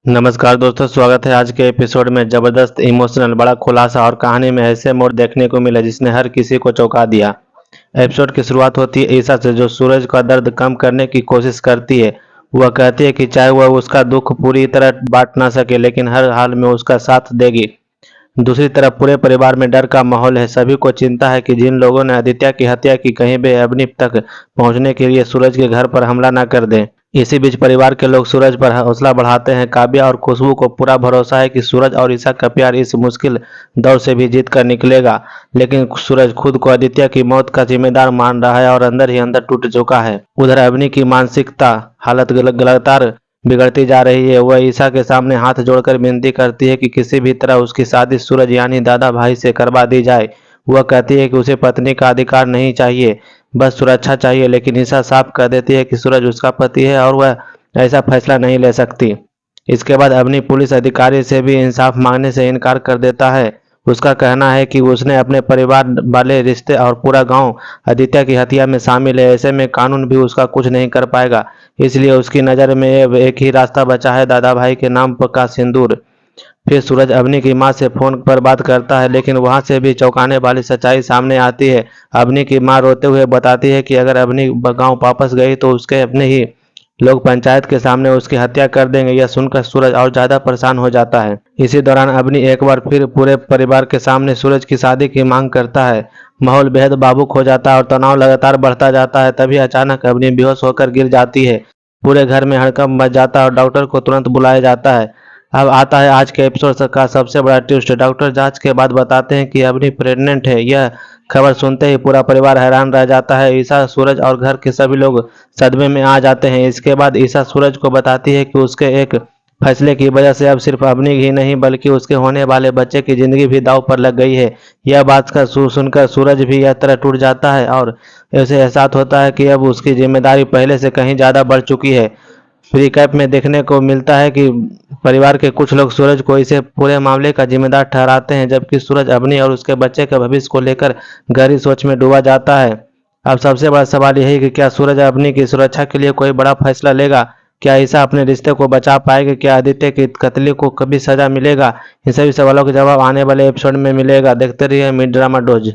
नमस्कार दोस्तों, स्वागत है आज के एपिसोड में। जबरदस्त इमोशनल बड़ा खुलासा और कहानी में ऐसे मोड़ देखने को मिले जिसने हर किसी को चौंका दिया। एपिसोड की शुरुआत होती है ईशा से, जो सूरज का दर्द कम करने की कोशिश करती है। वह कहती है कि चाहे वह उसका दुख पूरी तरह बांट ना सके, लेकिन हर हाल में उसका साथ देगी। दूसरी तरफ पूरे परिवार में डर का माहौल है। सभी को चिंता है कि जिन लोगों ने आदित्य की हत्या की, कहीं वे अवनी तक पहुंचने के लिए सूरज के घर पर हमला न कर दें। इसी बीच परिवार के लोग सूरज पर हौसला बढ़ाते हैं। काव्या और खुशबू को पूरा भरोसा है कि सूरज और ईशा का प्यार इस मुश्किल दौर से भी जीत कर निकलेगा। लेकिन सूरज खुद को आदित्य की मौत का जिम्मेदार मान रहा है और अंदर ही अंदर टूट चुका है। उधर अवनी की मानसिकता हालत लगातार बिगड़ती जा रही है। वह ईशा के सामने हाथ जोड़कर विनती करती है कि किसी भी तरह उसकी शादी सूरज यानी दादा भाई से करवा दी जाए। वह कहती है कि उसे पत्नी का अधिकार नहीं चाहिए, बस सुरक्षा चाहिए। लेकिन ईशा साफ कर देती है कि सूरज उसका पति है और वह ऐसा फैसला नहीं ले सकती। इसके बाद अवनी पुलिस अधिकारी से भी इंसाफ मांगने से इनकार कर देता है। उसका कहना है कि उसने अपने परिवार वाले रिश्ते और पूरा गांव आदित्य की हत्या में शामिल है। ऐसे में कानून भी उसका कुछ नहीं कर पाएगा। इसलिए उसकी नज़र में अब एक ही रास्ता बचा है, दादा भाई के नाम पर का सिंदूर। फिर सूरज अवनी की मां से फोन पर बात करता है, लेकिन वहां से भी चौंकाने वाली सच्चाई सामने आती है। अवनी की मां रोते हुए बताती है कि अगर अवनी गांव वापस गई तो उसके अपने ही लोग पंचायत के सामने उसकी हत्या कर देंगे। यह सुनकर सूरज और ज्यादा परेशान हो जाता है। इसी दौरान अवनी एक बार फिर पूरे परिवार के सामने सूरज की शादी की मांग करता है। माहौल बेहद भावुक हो जाता है और तनाव लगातार बढ़ता जाता है। तभी अचानक अवनी बेहोश होकर गिर जाती है। पूरे घर में हड़कंप मच जाता है और डॉक्टर को तुरंत बुलाया जाता है। अब आता है आज के एपिसोड का सबसे बड़ा ट्विस्ट। डॉक्टर जांच के बाद बताते हैं कि अवनी प्रेग्नेंट है। यह खबर सुनते ही पूरा परिवार हैरान रह जाता है। ईशा, सूरज और घर के सभी लोग सदमे में आ जाते हैं। इसके बाद ईशा सूरज को बताती है कि उसके एक फैसले की वजह से अब सिर्फ अवनी ही नहीं बल्कि उसके होने वाले बच्चे की जिंदगी भी दांव पर लग गई है। यह बात का सुनकर सूरज भी यह तरह टूट जाता है और उसे एहसास होता है कि अब उसकी जिम्मेदारी पहले से कहीं ज्यादा बढ़ चुकी है। रिकैप में देखने को मिलता है कि परिवार के कुछ लोग सूरज को इसे पूरे मामले का जिम्मेदार ठहराते हैं, जबकि सूरज अवनी और उसके बच्चे के भविष्य को लेकर गहरी सोच में डूबा जाता है। अब सबसे बड़ा सवाल यही है कि क्या सूरज अवनी की सुरक्षा के लिए कोई बड़ा फैसला लेगा? क्या ईशा अपने रिश्ते को बचा पाएगी? क्या आदित्य की कत्ले को कभी सजा मिलेगा? इन सभी सवालों के जवाब आने वाले एपिसोड में मिलेगा। देखते रहिए मिड ड्रामा डोज।